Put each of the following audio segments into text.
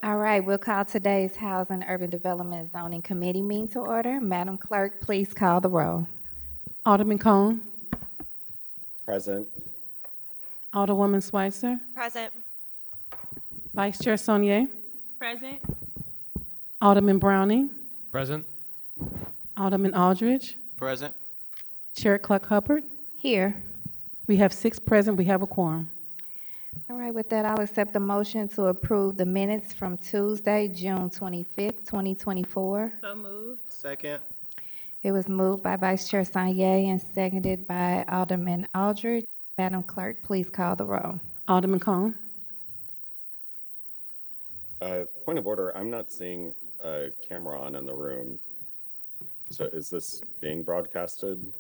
All right, we'll call today's Housing, Urban Development, and Zoning Committee meeting to order. Madam Clerk, please call the roll. Alderman Cone, Present. Alderwoman Schweitzer, Present. Vice Chair Saunier, Present. Alderman Browning, Present. Alderman Aldridge, Present. Chair Clark Hubbard. Here. We have 6 present. We have a quorum. All right, with that, I'll accept the motion to approve the minutes from Tuesday, June 25th, 2024. So moved. Second. It was moved by Vice Chair Sanye and seconded by Alderman Aldridge. Madam Clerk, please call the roll. Alderman Cone, Point of order, I'm not seeing a camera on in the room. So is this being broadcasted?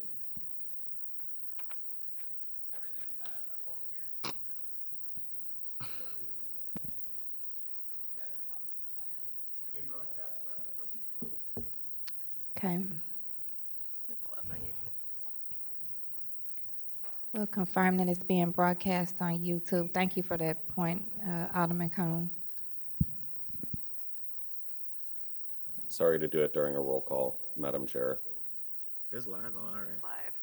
Okay. Let me pull up my YouTube. We'll confirm that it's being broadcast on YouTube. Thank you for that point, Alderman Cone. Sorry to do it during a roll call, Madam Chair. It's live on our end. Live.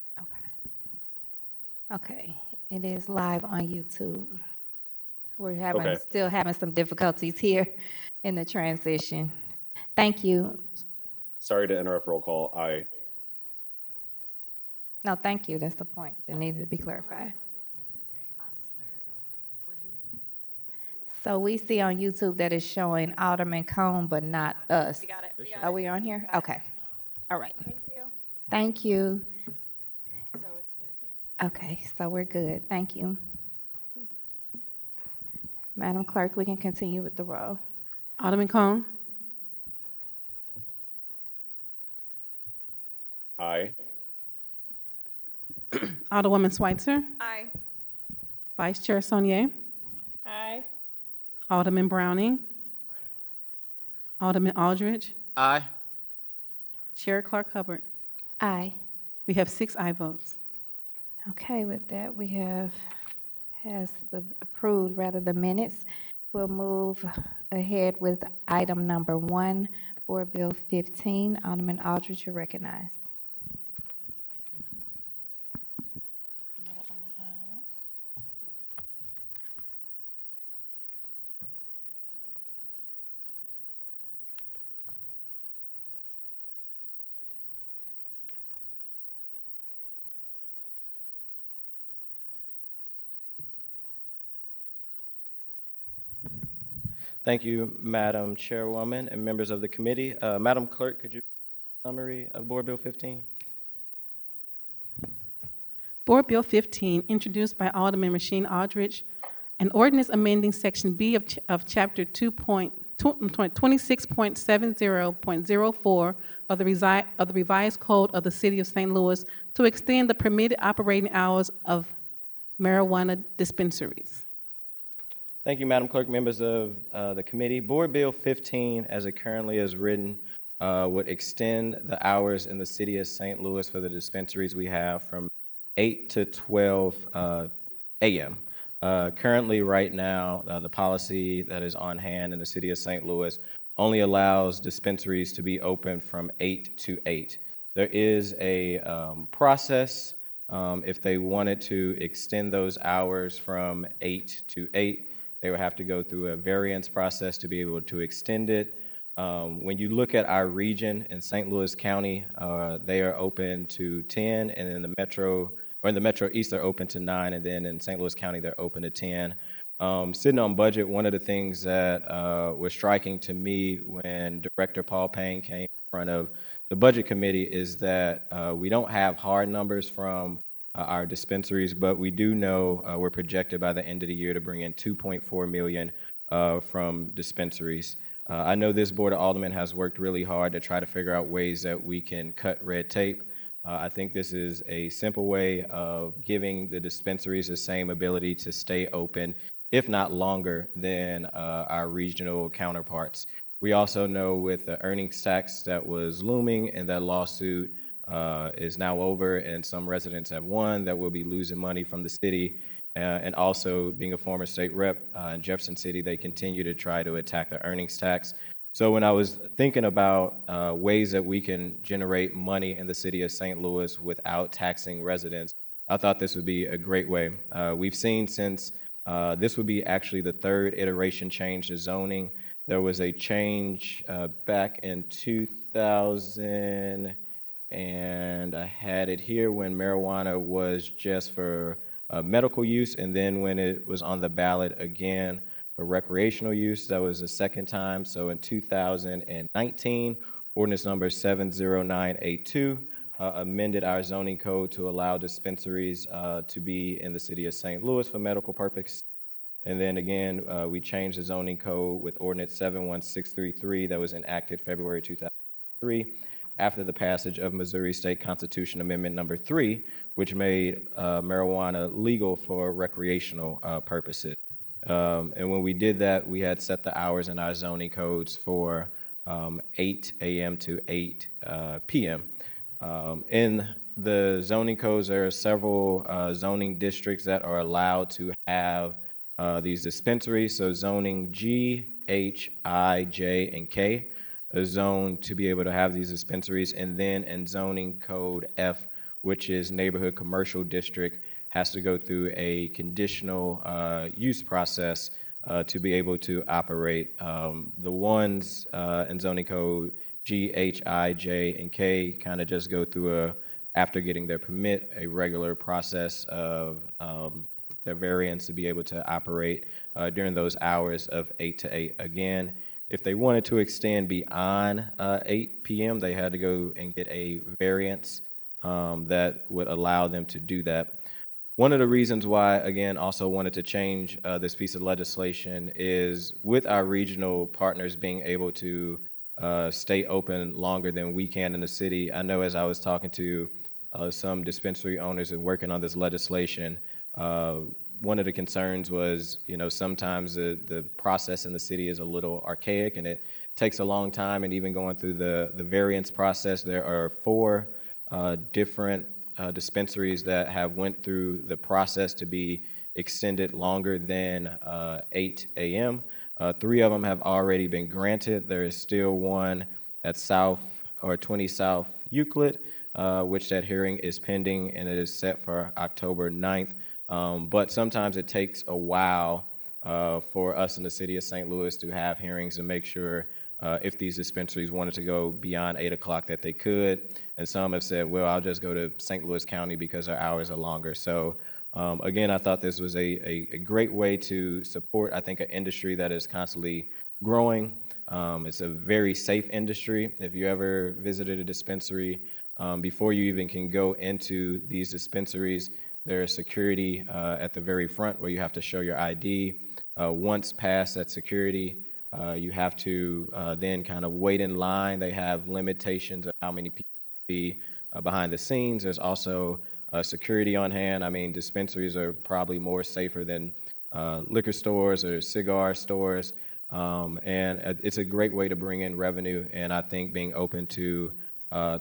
Okay, it is live on YouTube. We're Okay. still having some difficulties here in the transition. Thank you. Sorry to interrupt roll call. Aye. No, thank you. That's the point that needed to be clarified. So we see on YouTube that it's showing Alderman Cone, but not us. We got it. We got Are it. we on here? Got it. Okay. All right. Thank you. Thank you. So it's been, yeah. Okay, so we're good. Thank you. Madam Clerk, we can continue with the roll. Alderman Cone, Aye. Alderwoman Schweitzer, Aye. Vice Chair Saunier, Aye. Alderman Browning, Alderman Aldridge, Aye. Chair Clark Hubbard. Aye. We have 6 aye votes. Okay, with that, we have approved the minutes. We'll move ahead with item number 1, Board Bill 15. Alderman Aldridge, you're recognized. Thank you, Madam Chairwoman and members of the committee. Madam Clerk, could you summary of Board Bill 15? Board Bill 15, introduced by Alderman Rasheen Aldridge, an ordinance amending Section B of Chapter 26.70.04 of the revised code of the City of St. Louis to extend the permitted operating hours of marijuana dispensaries. Thank you, Madam Clerk, members of the committee. Board Bill 15, as it currently is written, would extend the hours in the City of St. Louis for the dispensaries we have from 8 to 12 a.m. Currently, right now, the policy that is on hand in the City of St. Louis only allows dispensaries to be open from 8 to 8. There is a process if they wanted to extend those hours from 8 to 8. They would have to go through a variance process to be able to extend it. When you look at our region in St. Louis County, they are open to 10, and in the Metro East, they're open to 9, and then in St. Louis County, they're open to 10. Sitting on budget, one of the things that was striking to me when Director Paul Payne came in front of the Budget Committee is that we don't have hard numbers from our dispensaries, but we do know we're projected by the end of the year to bring in $2.4 million from dispensaries. I know this Board of Aldermen has worked really hard to try to figure out ways that we can cut red tape. I think this is a simple way of giving the dispensaries the same ability to stay open, if not longer, than our regional counterparts. We also know with the earnings tax that was looming and that lawsuit is now over, and some residents have won that will be losing money from the city. And also, being a former state rep in Jefferson City, they continue to try to attack the earnings tax. So when I was thinking about ways that we can generate money in the city of St. Louis without taxing residents, I thought this would be a great way. We've seen since this would be actually the third iteration change to zoning. There was a change back in 2000, and I had it here when marijuana was just for medical use, and then when it was on the ballot again for recreational use, that was the second time. So in 2019, ordinance number 70982 amended our zoning code to allow dispensaries to be in the city of St. Louis for medical purposes. And then again, we changed the zoning code with ordinance 71633 that was enacted February 2003 after the passage of Missouri State Constitution Amendment number 3, which made marijuana legal for recreational purposes. And when we did that, we had set the hours in our zoning codes for 8 a.m. to 8 p.m. In the zoning codes, there are several zoning districts that are allowed to have these dispensaries. So zoning G, H, I, J, and K is zoned to be able to have these dispensaries. And then in zoning code F, which is neighborhood commercial district, has to go through a conditional use process to be able to operate. The ones in zoning code G, H, I, J, and K kind of just go through after getting their permit, a regular process of their variance to be able to operate during those hours of 8 to 8. Again, if they wanted to extend beyond 8 p.m., they had to go and get a variance that would allow them to do that. One of the reasons why, again, also wanted to change this piece of legislation is with our regional partners being able to stay open longer than we can in the city. I know as I was talking to some dispensary owners and working on this legislation, one of the concerns was, sometimes the process in the city is a little archaic and it takes a long time. And even going through the variance process, there are 4 different dispensaries that have went through the process to be extended longer than 8 a.m. 3 of them have already been granted. There is still one at 20 South Euclid, which that hearing is pending, and it is set for October 9th. But sometimes it takes a while for us in the city of St. Louis to have hearings and make sure if these dispensaries wanted to go beyond 8 o'clock that they could. And some have said, well, I'll just go to St. Louis County because our hours are longer. So again, I thought this was a great way to support, I think, an industry that is constantly growing. It's a very safe industry. If you ever visited a dispensary, before you even can go into these dispensaries, there's security at the very front where you have to show your ID. Once past that security, you have to then kind of wait in line. They have limitations of how many people be behind the scenes. There's also security on hand. I mean, dispensaries are probably more safer than liquor stores or cigar stores. And it's a great way to bring in revenue. And I think being open to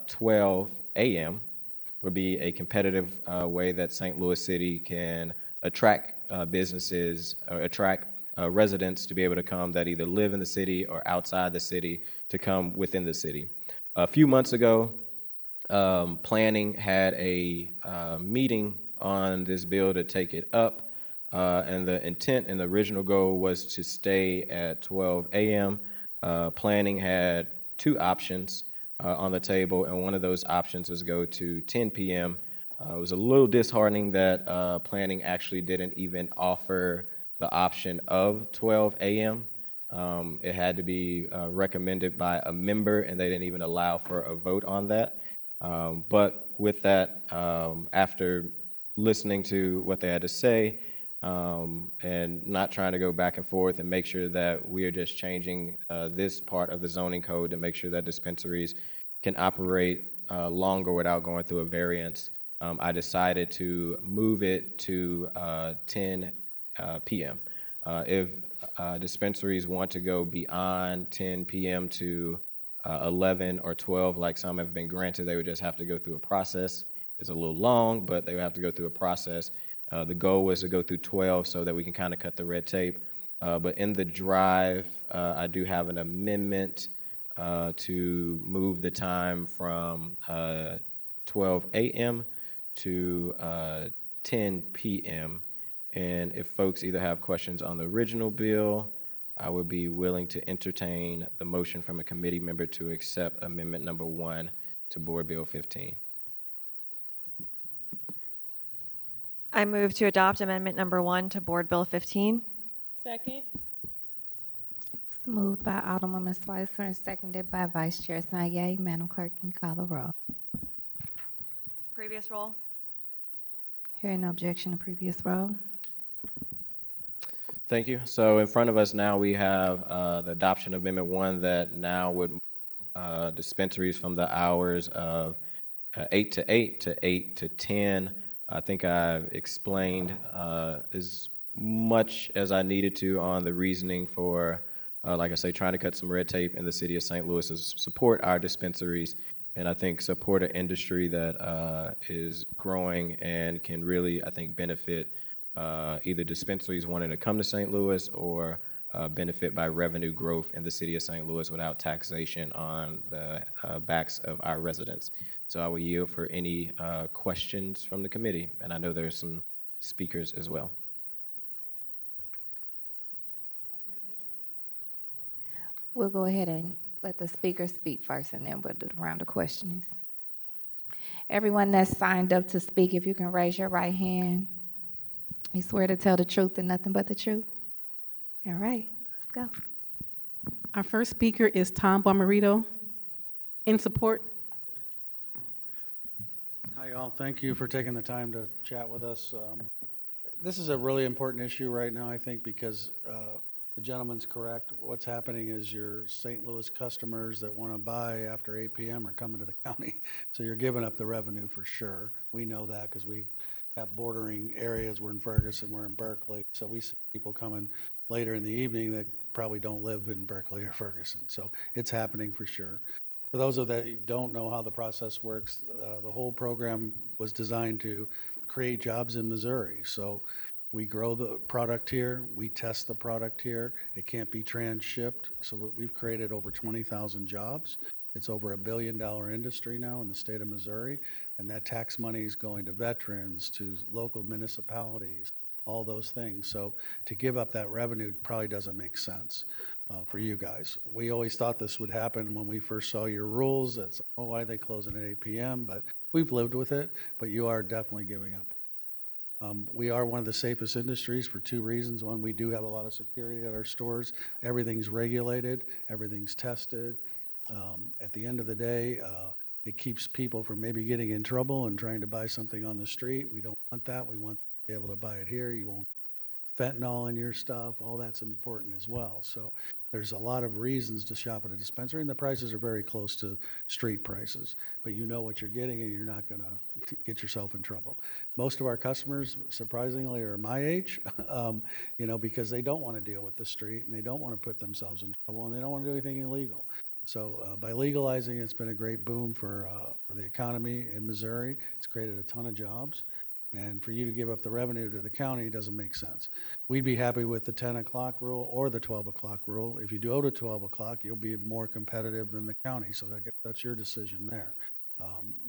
12 a.m. would be a competitive way that St. Louis City can attract businesses or attract residents to be able to come that either live in the city or outside the city to come within the city. A few months ago, planning had a meeting on this bill to take it up, and the intent and the original goal was to stay at 12 a.m. Planning had 2 options on the table, and one of those options was go to 10 p.m. It was a little disheartening that planning actually didn't even offer the option of 12 a.m. It had to be recommended by a member, and they didn't even allow for a vote on that. But with that, after listening to what they had to say, and not trying to go back and forth and make sure that we are just changing this part of the zoning code to make sure that dispensaries can operate longer without going through a variance, I decided to move it to 10 p.m. If dispensaries want to go beyond 10 p.m. to 11 or 12, like some have been granted. They would just have to go through a process. It's a little long, but they would have to go through a process. The goal was to go through 12 so that we can kind of cut the red tape. But in the drive, I do have an amendment to move the time from 12 a.m. to 10 p.m. And if folks either have questions on the original bill, I would be willing to entertain the motion from a committee member to accept amendment number 1 to Board Bill 15. I move to adopt amendment number 1 to Board Bill 15. Second. It's moved by Alderwoman Schweitzer and seconded by Vice Chair Sanye. Madam Clerk, can you call the roll? Previous roll. Hearing no objection to previous roll. Thank you. So in front of us now, we have the adoption of Amendment 1 that now would move dispensaries from the hours of 8 to 8 to 8 to 10. I think I've explained as much as I needed to on the reasoning for, like I say, trying to cut some red tape in the city of St. Louis to support our dispensaries, and I think support an industry that is growing and can really, I think, benefit either dispensaries wanting to come to St. Louis or benefit by revenue growth in the city of St. Louis without taxation on the backs of our residents. So I will yield for any questions from the committee, and I know there's some speakers as well. We'll go ahead and let the speaker speak first, and then we'll do the round of questionings. Everyone that's signed up to speak, if you can raise your right hand. You swear to tell the truth and nothing but the truth? All right, let's go. Our first speaker is Tom Bomarito. In support. Hi, all. Thank you for taking the time to chat with us. This is a really important issue right now, I think, because the gentleman's correct. What's happening is your St. Louis customers that want to buy after 8 p.m. are coming to the county. So you're giving up the revenue for sure. We know that because we have bordering areas. We're in Ferguson, we're in Berkeley. So we see people coming later in the evening that probably don't live in Berkeley or Ferguson. So it's happening for sure. For those of that who don't know how the process works, the whole program was designed to create jobs in Missouri. So we grow the product here, we test the product here, it can't be trans-shipped. So we've created over 20,000 jobs. It's over $1 billion industry now in the state of Missouri, and that tax money is going to veterans, to local municipalities, all those things. So to give up that revenue probably doesn't make sense for you guys. We always thought this would happen when we first saw your rules. It's, oh, why are they closing at 8 p.m.? But we've lived with it, but you are definitely giving up. We are one of the safest industries for 2 reasons. One, we do have a lot of security at our stores. Everything's regulated, everything's tested. At the end of the day, it keeps people from maybe getting in trouble and trying to buy something on the street. We don't want that. We want to be able to buy it here. You won't get fentanyl in your stuff. All that's important as well. So there's a lot of reasons to shop at a dispensary, and the prices are very close to street prices. But you know what you're getting, and you're not going to get yourself in trouble. Most of our customers, surprisingly, are my age, because they don't want to deal with the street, and they don't want to put themselves in trouble, and they don't want to do anything illegal. So by legalizing, it's been a great boom for the economy in Missouri. It's created a ton of jobs. And for you to give up the revenue to the county doesn't make sense. We'd be happy with the 10 o'clock rule or the 12 o'clock rule. If you do go to 12 o'clock, you'll be more competitive than the county. So that's your decision there.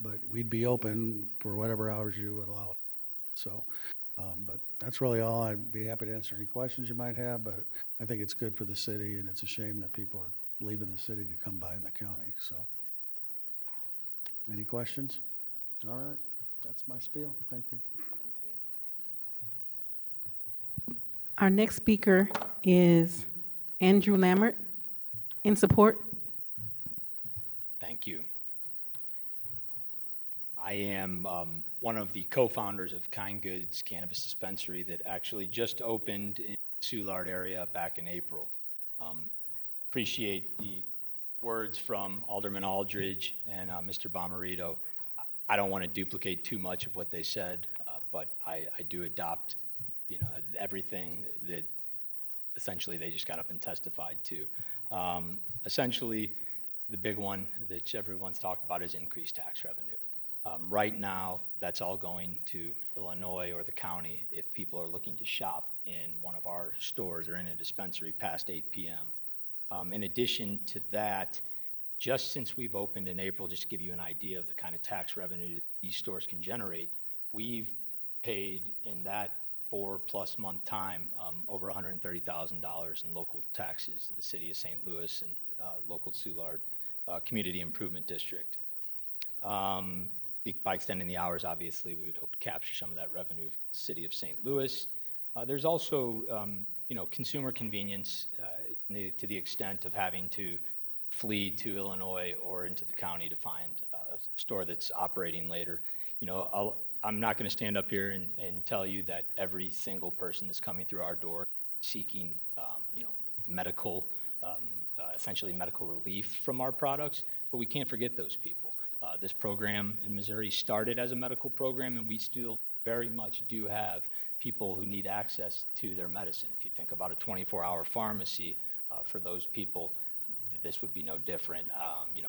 But we'd be open for whatever hours you would allow it. So, but that's really all. I'd be happy to answer any questions you might have, but I think it's good for the city, and it's a shame that people are leaving the city to come by in the county. So any questions? All right. That's my spiel. Thank you. Our next speaker is Andrew Lammert. In support. Thank you. I am one of the co-founders of Kind Goods Cannabis Dispensary that actually just opened in the Soulard area back in April. Appreciate the words from Alderman Aldridge and Mr. Bomarito. I don't want to duplicate too much of what they said, but I do adopt, everything that essentially they just got up and testified to. Essentially, the big one that everyone's talked about is increased tax revenue. Right now, that's all going to Illinois or the county if people are looking to shop in one of our stores or in a dispensary past 8 p.m. In addition to that, just since we've opened in April, just to give you an idea of the kind of tax revenue these stores can generate, we've paid in that 4+ month time over $130,000 in local taxes to the city of St. Louis and local Soulard Community Improvement District. By extending the hours, obviously, we would hope to capture some of that revenue for the city of St. Louis. There's also, consumer convenience to the extent of having to flee to Illinois or into the county to find a store that's operating later. I'm not going to stand up here and tell you that every single person that's coming through our door seeking, medical, essentially medical relief from our products, but we can't forget those people. This program in Missouri started as a medical program, and we still very much do have people who need access to their medicine. If you think about a 24-hour pharmacy for those people, this would be no different.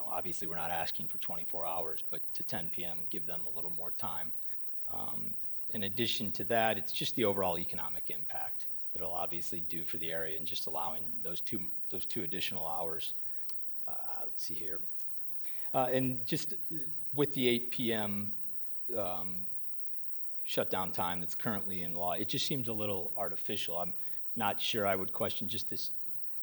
Obviously, we're not asking for 24 hours, but to 10 p.m., give them a little more time. In addition to that, it's just the overall economic impact that it'll obviously do for the area and just allowing those two additional hours. Let's see here. And just with the 8 p.m. Shutdown time that's currently in law, it just seems a little artificial. I'm not sure I would question just this,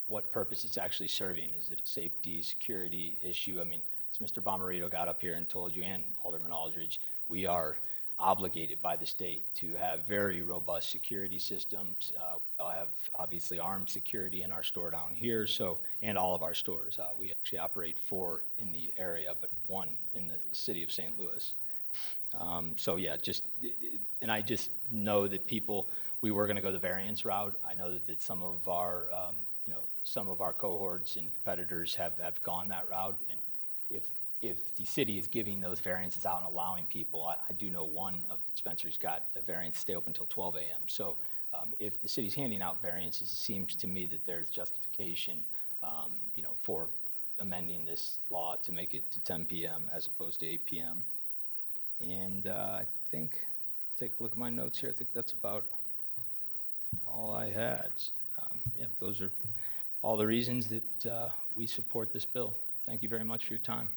what purpose it's actually serving. Is it a safety, security issue? I mean, as Mr. Bomarito got up here and told you, and Alderman Aldridge, we are obligated by the state to have very robust security systems. We have obviously armed security in our store down here, and all of our stores. We actually operate 4 in the area, but 1 in the city of St. Louis. And I just know that we were going to go the variance route. I know that some of our, some of our cohorts and competitors have gone that route. And if the city is giving those variances out and allowing people, I do know one of the dispensaries got a variance to stay open until 12 a.m. So if the city's handing out variances, it seems to me that there's justification, for amending this law to make it to 10 p.m. as opposed to 8 p.m. And I think, take a look at my notes here, I think that's about all I had. Those are all the reasons that we support this bill. Thank you very much for your time.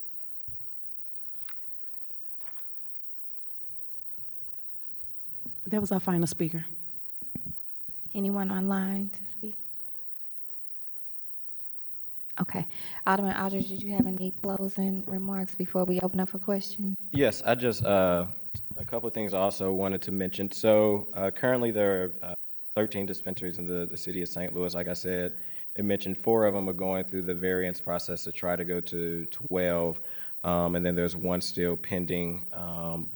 That was our final speaker. Anyone online to speak? Okay. Alderman Aldridge, did you have any closing remarks before we open up for questions? Yes, I just, a couple of things I also wanted to mention. So currently there are 13 dispensaries in the city of St. Louis. Like I said, it mentioned 4 of them are going through the variance process to try to go to 12. And then there's 1 still pending.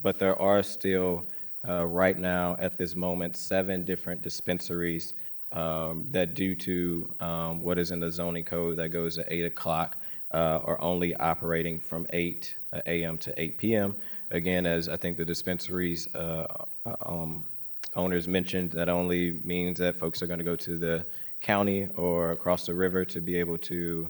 But there are still, right now, at this moment, 7 different dispensaries that, due to what is in the zoning code that goes at 8 o'clock, are only operating from 8 a.m. to 8 p.m. Again, as I think the dispensaries owners mentioned, that only means that folks are going to go to the county or across the river to be able to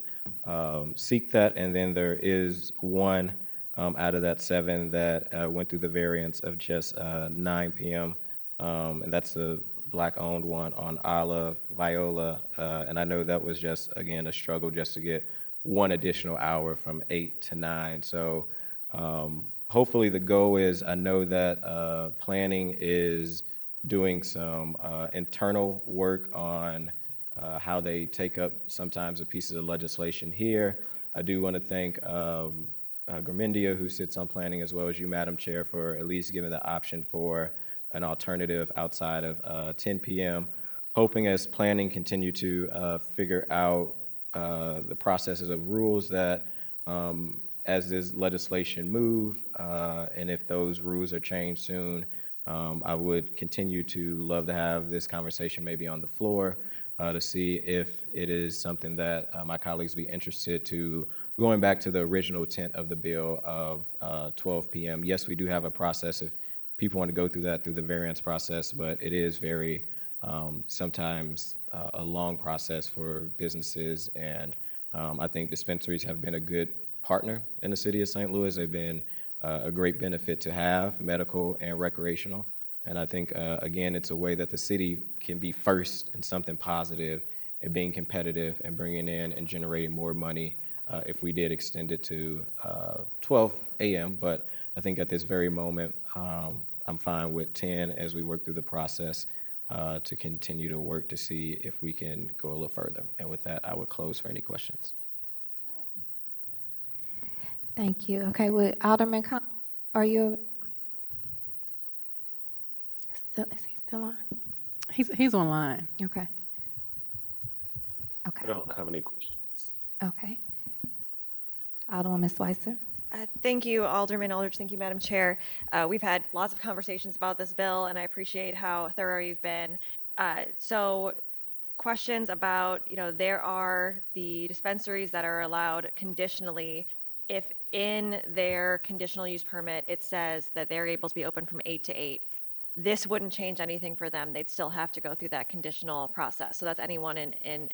seek that. And then there is 1 out of that 7 that went through the variance of just 9 p.m. And that's the Black-owned one on Olive, Viola. And I know that was just, again, a struggle just to get 1 additional hour from 8 to 9. So hopefully the goal is, I know that planning is doing some internal work on how they take up sometimes the pieces of legislation here. I do want to thank Garmendia, who sits on planning, as well as you, Madam Chair, for at least giving the option for an alternative outside of 10 p.m. Hoping as planning continue to figure out the processes of rules that as this legislation move, and if those rules are changed soon, I would continue to love to have this conversation maybe on the floor to see if it is something that my colleagues be interested to going back to the original intent of the bill of 12 p.m. Yes, we do have a process if people want to go through that through the variance process, but it is very sometimes a long process for businesses and I think dispensaries have been a good partner in the city of St. Louis. They've been a great benefit to have, medical and recreational. And I think, again, it's a way that the city can be first in something positive and being competitive and bringing in and generating more money if we did extend it to 12 a.m. But I think at this very moment, I'm fine with 10 as we work through the process to continue to work to see if we can go a little further. And with that, I would close for any questions. Thank you. Okay, with Alderman are you, is he still on? He's online. Okay. I Okay, don't have any questions. okay. Alderwoman Schweitzer? Thank you, Alderman Aldridge. Thank you, Madam Chair. We've had lots of conversations about this bill, and I appreciate how thorough you've been. So questions about, there are the dispensaries that are allowed conditionally. If in their conditional use permit, it says that they're able to be open from 8 to 8, this wouldn't change anything for them. They'd still have to go through that conditional process. So that's anyone in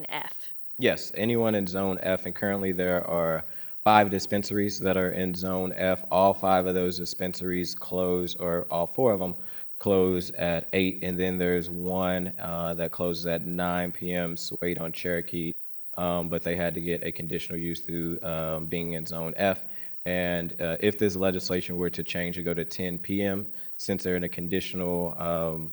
F. Yes, anyone in Zone F, and currently there are 5 dispensaries that are in Zone F. All 5 of those dispensaries close, or all 4 of them close at 8, and then there's one that closes at 9 p.m. Swade on Cherokee, but they had to get a conditional use through being in Zone F. And if this legislation were to change and go to 10 p.m., since they're in a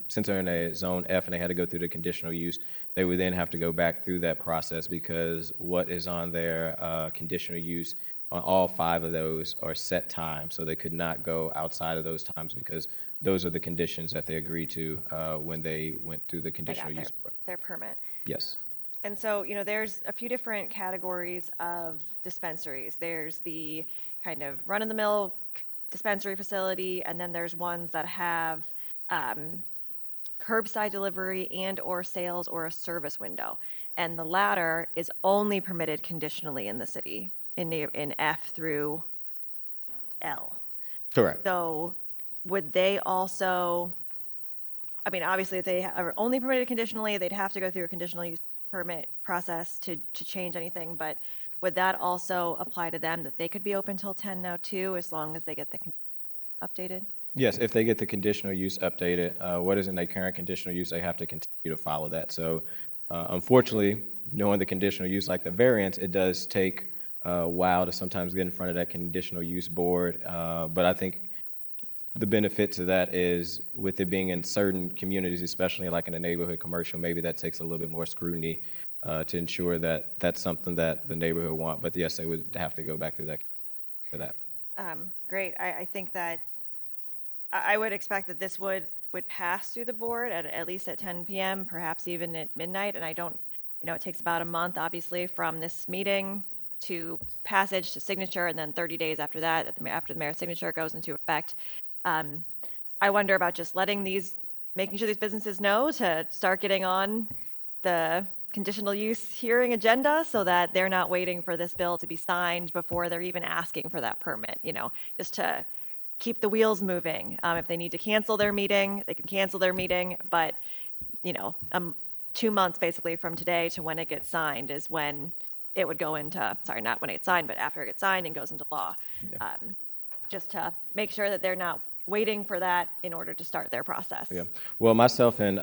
since they're in a Zone F and they had to go through the conditional use, they would then have to go back through that process because what is on their conditional use on all 5 of those are set times, so they could not go outside of those times because those are the conditions that they agreed to when they went through the conditional use. Their permit. Yes. And so, there's a few different categories of dispensaries. There's the kind of run-of-the-mill dispensary facility, and then there's ones that have curbside delivery and or sales or a service window. And the latter is only permitted conditionally in the city, in F through L. Correct. So would they also, obviously if they are only permitted conditionally, they'd have to go through a conditional use permit process to change anything, but would that also apply to them, that they could be open till 10 now too, as long as they get the updated? Yes, if they get the conditional use updated, what is in their current conditional use, they have to continue to follow that. So unfortunately, knowing the conditional use, like the variance, it does take a while to sometimes get in front of that conditional use board. But I think the benefit to that is with it being in certain communities, especially like in a neighborhood commercial, maybe that takes a little bit more scrutiny to ensure that that's something that the neighborhood want. But yes, they would have to go back through that for that. Great. I think that I would expect that this would pass through the board at least at 10 p.m., perhaps even at midnight. And I don't, it takes about a month, obviously, from this meeting to passage to signature, and then 30 days after that, after the mayor's signature goes into effect. I wonder about just making sure these businesses know to start getting on the conditional use hearing agenda so that they're not waiting for this bill to be signed before they're even asking for that permit, just to keep the wheels moving. If they need to cancel their meeting, they can cancel their meeting, but 2 months basically from today to when it gets signed is when it would go into, sorry, not when it gets signed, but after it gets signed and goes into law. Yeah. Just to make sure that they're not waiting for that in order to start their process. Yeah. Well, myself and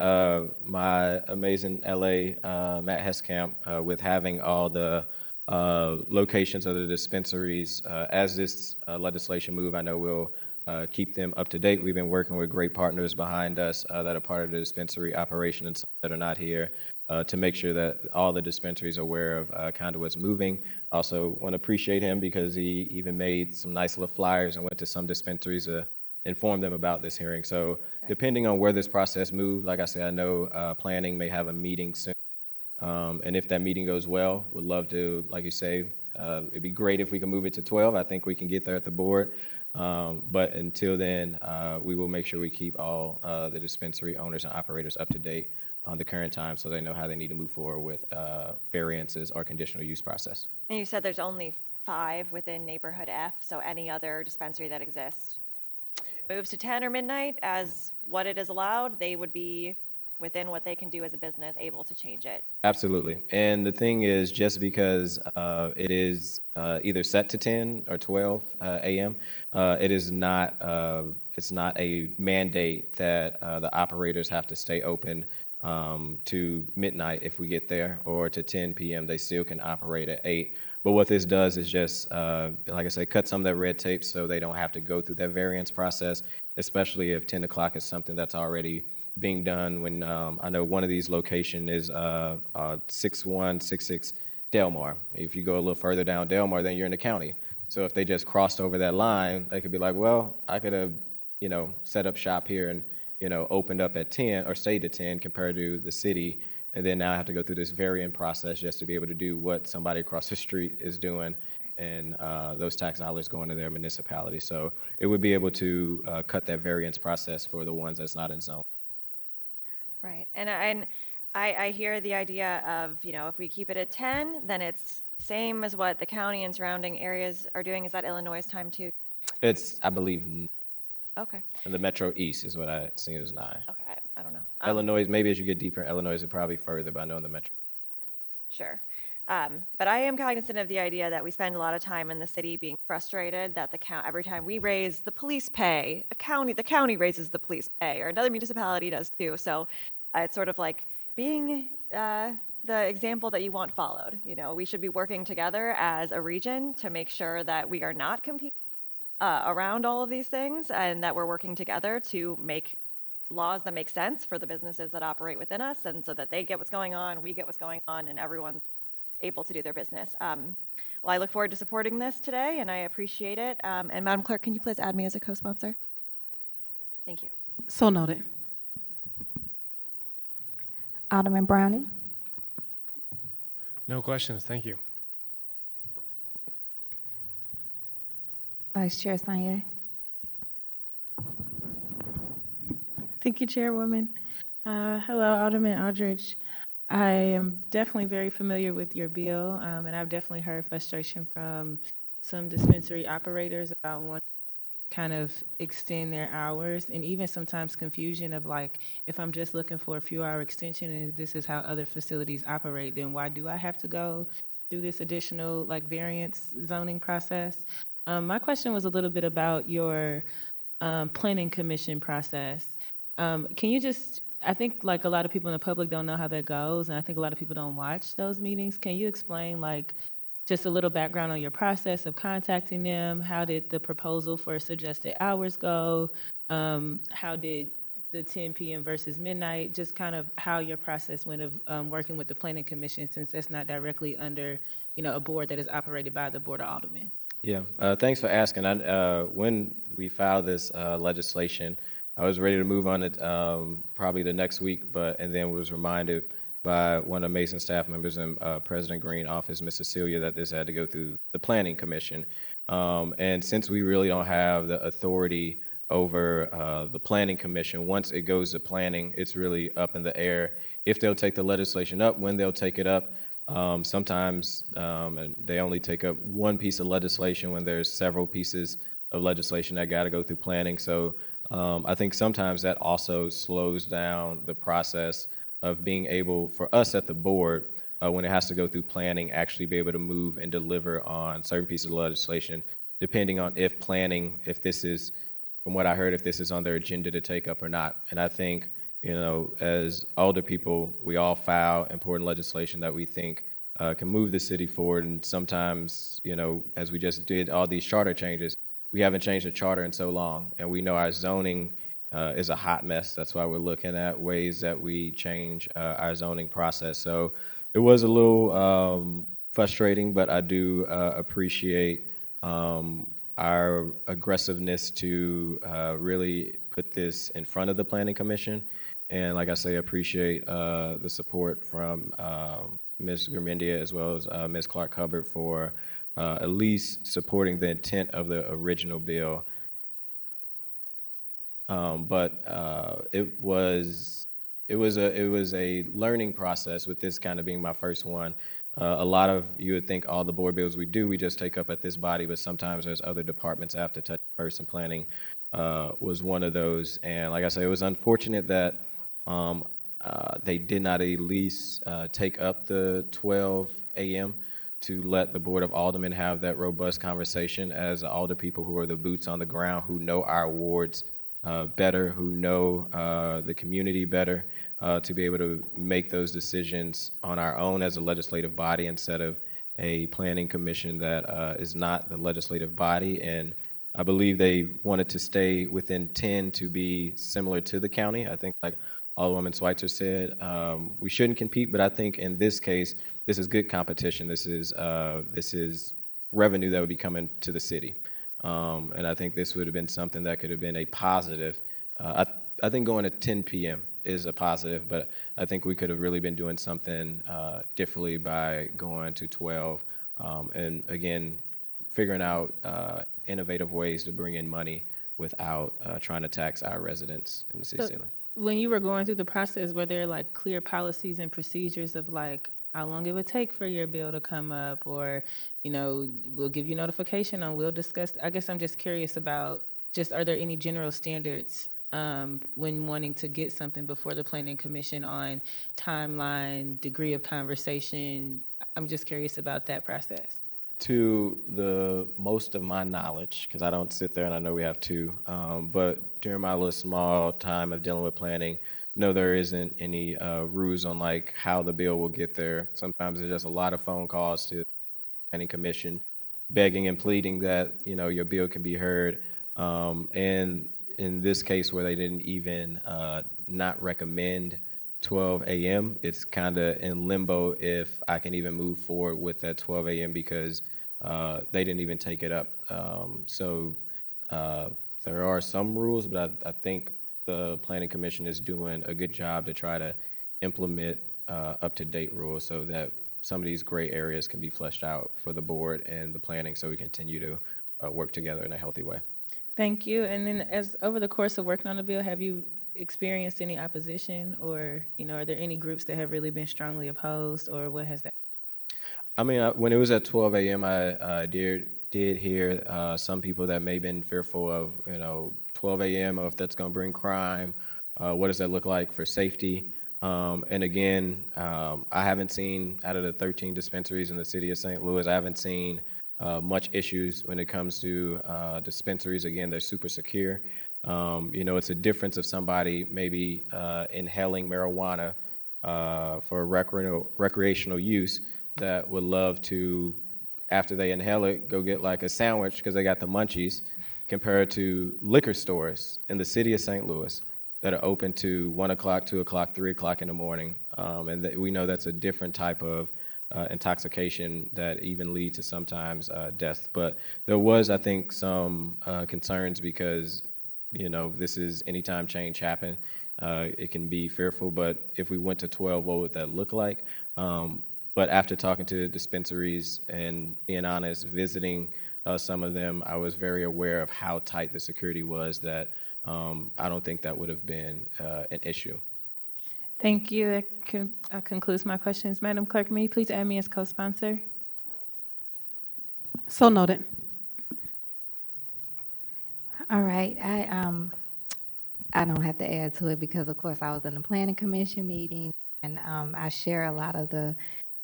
my amazing LA Matt Heskamp, with having all the locations of the dispensaries, as this legislation move, I know we'll keep them up to date. We've been working with great partners behind us that are part of the dispensary operation and some that are not here to make sure that all the dispensaries are aware of kind of what's moving. Also want to appreciate him because he even made some nice little flyers and went to some dispensaries to inform them about this hearing. So depending on where this process moves, like I said, I know planning may have a meeting soon. And if that meeting goes well, would love to, like you say, it'd be great if we can move it to 12. I think we can get there at the board. But until then, we will make sure we keep all the dispensary owners and operators up to date on the current time so they know how they need to move forward with variances or conditional use process. And you said there's only 5 within neighborhood F, so any other dispensary that exists moves to 10 or midnight as what it is allowed, they would be within what they can do as a business, able to change it. Absolutely. And the thing is, just because it is either set to 10 or 12 a.m., it is not, it's not a mandate that the operators have to stay open to midnight if we get there, or to 10 p.m. They still can operate at 8. But what this does is just, like I say, cut some of that red tape so they don't have to go through that variance process, especially if 10 o'clock is something that's already being done. When I know one of these location is 6166 Delmar. If you go a little further down Delmar, then you're in the county. So if they just crossed over that line, they could be like, well, I could have, set up shop here and, opened up at 10 or stayed at 10 compared to the city. And then now I have to go through this variant process just to be able to do what somebody across the street is doing, and those tax dollars going to their municipality. So it would be able to cut that variance process for the ones that's not in zone. Right. And I hear the idea of, if we keep it at 10, then it's same as what the county and surrounding areas are doing. Is that Illinois' time too? It's, I believe, Okay. in the Metro East is what I seen as 9. Okay. I don't know. Illinois, maybe as you get deeper in Illinois, is probably further, but I know in the Metro. Sure. But I am cognizant of the idea that we spend a lot of time in the city being frustrated that every time we raise the police pay, the county raises the police pay, or another municipality does too. So it's sort of like being the example that you want followed. We should be working together as a region to make sure that we are not competing around all of these things, and that we're working together to make laws that make sense for the businesses that operate within us, and so that they get what's going on, we get what's going on, and everyone's able to do their business. Well, I look forward to supporting this today, and I appreciate it. And Madam Clerk, can you please add me as a co-sponsor? Thank you. So noted. Alderman Brownie. No questions, thank you. Vice Chair Sanye. Thank you, Chairwoman. Hello, Alderman Aldridge. I am definitely very familiar with your bill, and I've definitely heard frustration from some dispensary operators about wanting to kind of extend their hours, and even sometimes confusion of like, if I'm just looking for a few hour extension and this is how other facilities operate, then why do I have to go through this additional variance zoning process? My question was a little bit about your planning commission process. Can you just, I think a lot of people in the public don't know how that goes, and I think a lot of people don't watch those meetings. Can you explain just a little background on your process of contacting them? How did the proposal for suggested hours go? How did the 10 p.m. versus midnight, just kind of how your process went of working with the planning commission, since that's not directly under a board that is operated by the Board of Aldermen? Yeah, thanks for asking. When we filed this legislation, I was ready to move on it probably the next week, and then was reminded by one of Mason's staff members in President Green's office, Ms. Cecilia, that this had to go through the Planning Commission. And since we really don't have the authority over the Planning Commission, once it goes to planning, it's really up in the air if they'll take the legislation up, when they'll take it up. Sometimes they only take up one piece of legislation when there's several pieces of legislation that got to go through planning. So I think sometimes that also slows down the process of being able, for us at the board, when it has to go through planning, actually be able to move and deliver on certain pieces of legislation, depending on if planning, if this is, from what I heard, if this is on their agenda to take up or not. And I think, as older people, we all file important legislation that we think can move the city forward. And sometimes, as we just did all these charter changes, we haven't changed the charter in so long, and we know our zoning is a hot mess. That's why we're looking at ways that we change our zoning process. So it was a little frustrating, but I do appreciate our aggressiveness to really put this in front of the Planning Commission. And like I say, appreciate the support from Ms. Garmendia as well as Ms. Clark Hubbard for at least supporting the intent of the original bill. But it was a learning process with this kind of being my first one. A lot of you would think all the board bills we just take up at this body, but sometimes there's other departments I have to touch first, and planning was one of those. And like I say, it was unfortunate that they did not at least take up the 12 a.m. to let the Board of Aldermen have that robust conversation as alder people who are the boots on the ground, who know our wards better, who know the community better, to be able to make those decisions on our own as a legislative body instead of a planning commission that is not the legislative body. And I believe they wanted to stay within 10 to be similar to the county. I think, like Alderwoman Schweitzer said, we shouldn't compete, but I think in this case, this is good competition. This is revenue that would be coming to the city. And I think this would have been something that could have been a positive. I think going to 10 p.m. is a positive, but I think we could have really been doing something differently by going to 12. And again, figuring out innovative ways to bring in money without trying to tax our residents in the city ceiling. When you were going through the process, were there like clear policies and procedures of like how long it would take for your bill to come up, or, you know, we'll give you notification and we'll discuss? I guess I'm just curious about just, are there any general standards when wanting to get something before the Planning Commission on timeline, degree of conversation? I'm just curious about that process. To the most of my knowledge, because I don't sit there and I know we have to, but during my little small time of dealing with planning, no, there isn't any rules on like how the bill will get there. Sometimes there's just a lot of phone calls to the Planning Commission begging and pleading that, you know, your bill can be heard. And in this case where they didn't even not recommend 12 a.m., it's kind of in limbo if I can even move forward with that 12 a.m. because they didn't even take it up. So there are some rules, but I think the Planning Commission is doing a good job to try to implement up-to-date rules so that some of these gray areas can be fleshed out for the board and the planning so we continue to work together in a healthy way. Thank you. And then as over the course of working on the bill, have you experienced any opposition, or, you know, are there any groups that have really been strongly opposed, or what has that? I mean, when it was at 12 a.m., I did hear some people that may have been fearful of, you know, 12 a.m. or if that's going to bring crime. What does that look like for safety? And again, I haven't seen, out of the 13 dispensaries in the city of St. Louis, I haven't seen much issues when it comes to dispensaries. Again, they're super secure. You know, it's a difference of somebody maybe inhaling marijuana for recreational use that would love to, after they inhale it, go get like a sandwich because they got the munchies, compared to liquor stores in the city of St. Louis that are open to 1 o'clock, 2 o'clock, 3 o'clock in the morning. And we know that's a different type of intoxication that even leads to sometimes death. But there was, I think, some concerns because, you know, this is anytime change happen, it can be fearful. But if we went to 12, what would that look like? But after talking to dispensaries and being honest, visiting some of them, I was very aware of how tight the security was that I don't think that would have been an issue. Thank you. That concludes my questions. Madam Clerk, may you please add me as co-sponsor? So noted. All right, I don't have to add to it because, of course, I was in the Planning Commission meeting, and I share a lot of the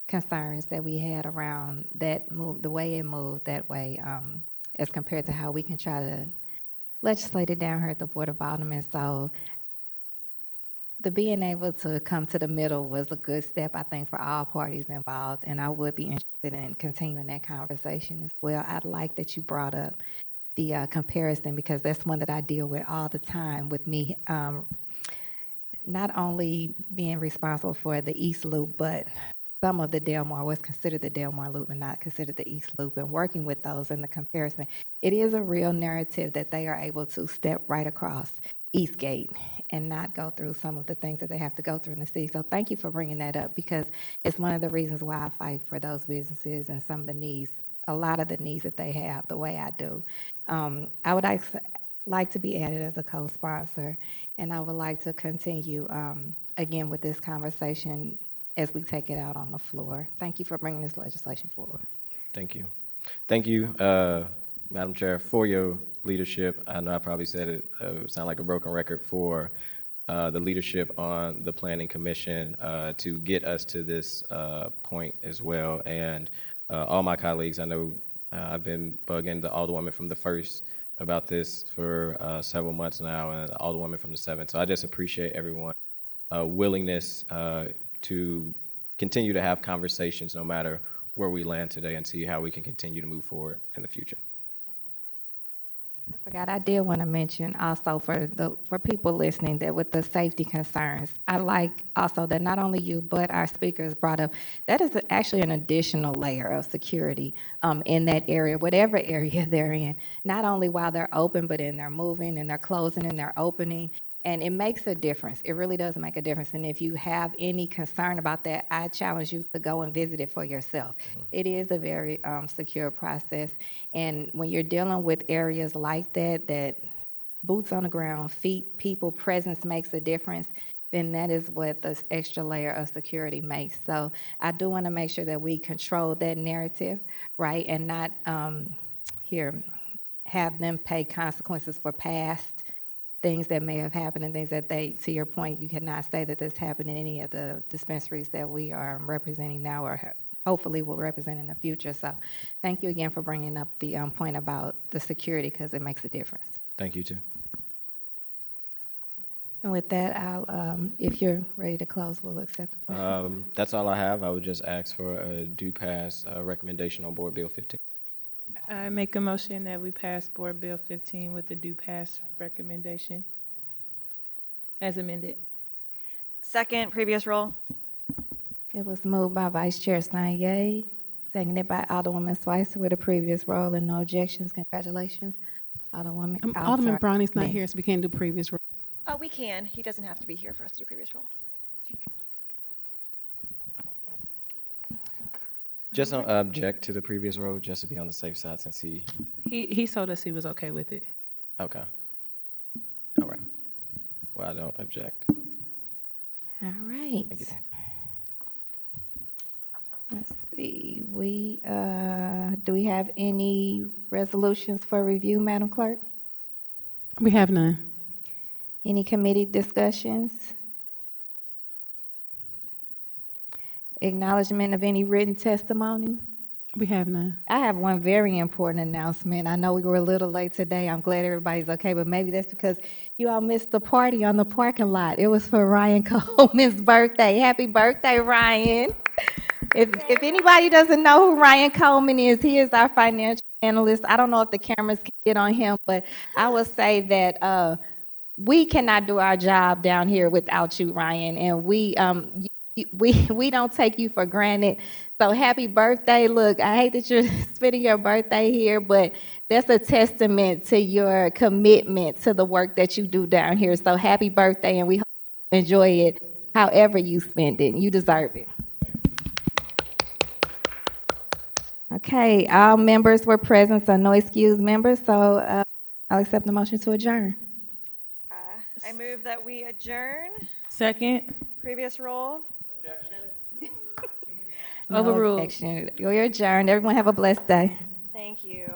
concerns that we had around that move, the way it moved that way, as compared to how we can try to legislate it down here at the Board of Aldermen. So the being able to come to the middle was a good step, I think, for all parties involved, and I would be interested in continuing that conversation as well. I'd like that you brought up the comparison, because that's one that I deal with all the time with me, not only being responsible for the East Loop, but some of the Delmar, what's considered the Delmar Loop and not considered the East Loop, and working with those in the comparison. It is a real narrative that they are able to step right across Eastgate and not go through some of the things that they have to go through in the city. So thank you for bringing that up, because it's one of the reasons why I fight for those businesses and some of the needs, a lot of the needs that they have, the way I do. I would like to be added as a co-sponsor, and I would like to continue again with this conversation as we take it out on the floor. Thank you for bringing this legislation forward. Thank you. Thank you, Madam Chair, for your leadership. I know I probably said it, sound like a broken record, for the leadership on the Planning Commission to get us to this point as well. And all my colleagues, I know I've been bugging the Alderwoman from the 1st about this for several months now, and the Alderwoman from the 7th. So I just appreciate everyone's willingness to continue to have conversations no matter where we land today, and see how we can continue to move forward in the future. I forgot, I did want to mention also for people listening that with the safety concerns, I like also that not only you, but our speakers brought up, that is actually an additional layer of security in that area, whatever area they're in, not only while they're open, but in their moving and their closing and their opening. And it makes a difference. It really does make a difference. And if you have any concern about that, I challenge you to go and visit it for yourself. It is a very secure process. And when you're dealing with areas like that boots on the ground, feet, people, presence makes a difference, then that is what this extra layer of security makes. So I do want to make sure that we control that narrative, right? And not have them pay consequences for past things that may have happened and things that they, to your point, you cannot say that this happened in any of the dispensaries that we are representing now or hopefully will represent in the future. So thank you again for bringing up the point about the security, because it makes a difference. Thank you, too. And with that, I'll, if you're ready to close, we'll accept. That's all I have. I would just ask for a do pass recommendation on Board Bill 15. I make a motion that we pass Board Bill 15 with the due pass recommendation as amended. Second, previous roll. It was moved by Vice Chair Sanye, seconded by Alderwoman Swicer with a previous roll and no objections. Congratulations, Alderwoman. Alderman Brownie's not Ma'am. here, so we can't do previous roll. We can. He doesn't have to be here for us to do previous roll. Just don't object to the previous roll, just to be on the safe side, since He told us he was okay with it. Okay. All right. Well, I don't object. All right. Thank you. Let's see, do we have any resolutions for review, Madam Clerk? We have none. Any committee discussions? Acknowledgement of any written testimony? We have none. I have one very important announcement. I know we were a little late today. I'm glad everybody's okay, but maybe that's because you all missed the party on the parking lot. It was for Ryan Coleman's birthday. Happy birthday, Ryan. If anybody doesn't know who Ryan Coleman is, he is our financial analyst. I don't know if the cameras can get on him, but I will say that we cannot do our job down here without you, Ryan, and we don't take you for granted. So happy birthday. Look, I hate that you're spending your birthday here, but that's a testament to your commitment to the work that you do down here. So happy birthday, and we hope you enjoy it however you spend it. You deserve it. Okay, all members were present, so no excused members. So I'll accept the motion to adjourn. I move that we adjourn. Second. Previous roll. No Overruled. objection. You're adjourned. Everyone have a blessed day. Thank you.